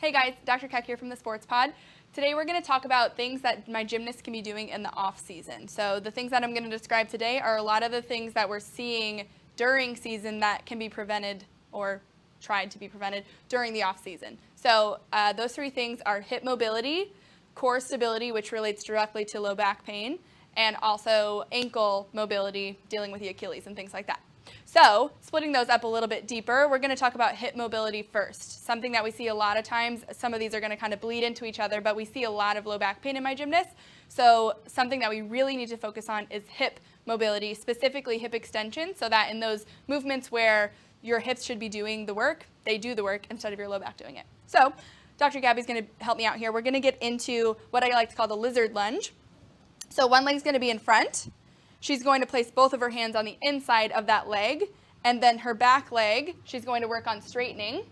Hey guys, Dr. Keck here from the Sports Pod. Today we're going to talk about things that my gymnasts can be doing in the off season. So the things that I'm going to describe today are a lot of the things that we're seeing during season that can be prevented or tried to be prevented during the off season. So those three things are hip mobility, core stability, which relates directly to low back pain, and also ankle mobility, dealing with the Achilles and things like that. So, splitting those up a little bit deeper, we're going to talk about hip mobility first. Something that we see a lot of times, some of these are going to kind of bleed into each other, but we see a lot of low back pain in my gymnasts. So, something that we really need to focus on is hip mobility, specifically hip extension, so that in those movements where your hips should be doing the work, they do the work instead of your low back doing it. So, Dr. Gabby's going to help me out here. We're going to get into what I like to call the lizard lunge. So, one leg's going to be in front. She's going to place both of her hands on the inside of that leg, and then her back leg, she's going to work on straightening.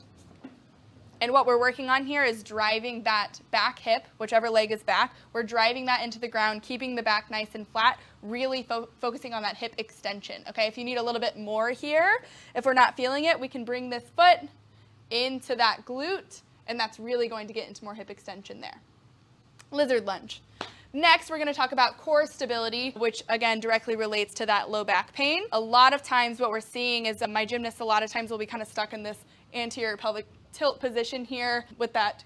And what we're working on here is driving that back hip, whichever leg is back, we're driving that into the ground, keeping the back nice and flat, really focusing on that hip extension. Okay, if you need a little bit more here, if we're not feeling it, we can bring this foot into that glute, and that's really going to get into more hip extension there. Lizard lunge. Next, we're going to talk about core stability, which again directly relates to that low back pain. A lot of times what we're seeing is that my gymnasts a lot of times will be kind of stuck in this anterior pelvic tilt position here with that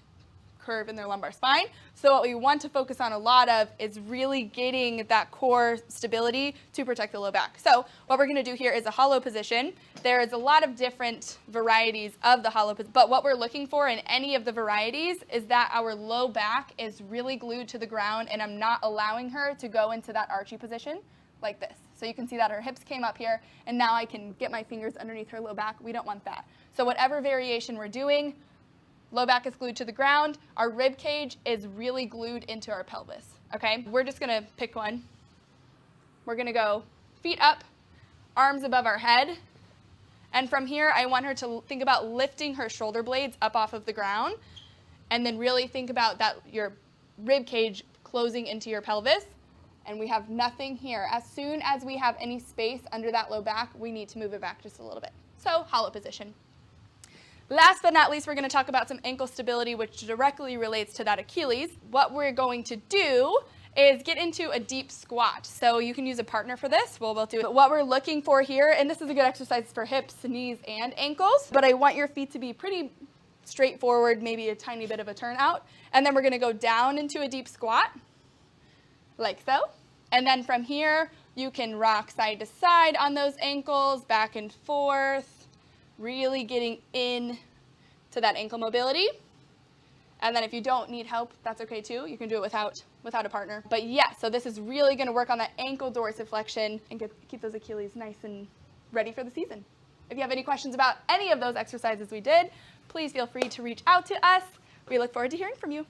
curve in their lumbar spine. So what we want to focus on a lot of is really getting that core stability to protect the low back. So what we're going to do here is a hollow position. There is a lot of different varieties of the hollow position, but what we're looking for in any of the varieties is that our low back is really glued to the ground and I'm not allowing her to go into that archy position like this. So you can see that her hips came up here and now I can get my fingers underneath her low back. We don't want that. So whatever variation we're doing, low back is glued to the ground. Our rib cage is really glued into our pelvis, okay? We're just gonna pick one. We're gonna go feet up, arms above our head. And from here, I want her to think about lifting her shoulder blades up off of the ground. And then really think about that your rib cage closing into your pelvis. And we have nothing here. As soon as we have any space under that low back, we need to move it back just a little bit. So, hollow position. Last but not least, we're going to talk about some ankle stability, which directly relates to that Achilles. What we're going to do is get into a deep squat. So you can use a partner for this. We'll both do it. But what we're looking for here, and this is a good exercise for hips, knees, and ankles, but I want your feet to be pretty straightforward, maybe a tiny bit of a turnout. And then we're going to go down into a deep squat, like so. And then from here, you can rock side to side on those ankles, back and forth. Really getting in to that ankle mobility. And then if you don't need help, that's okay too. You can do it without a partner. But yeah, so this is really going to work on that ankle dorsiflexion and keep those Achilles nice and ready for the season. If you have any questions about any of those exercises we did, please feel free to reach out to us. We look forward to hearing from you.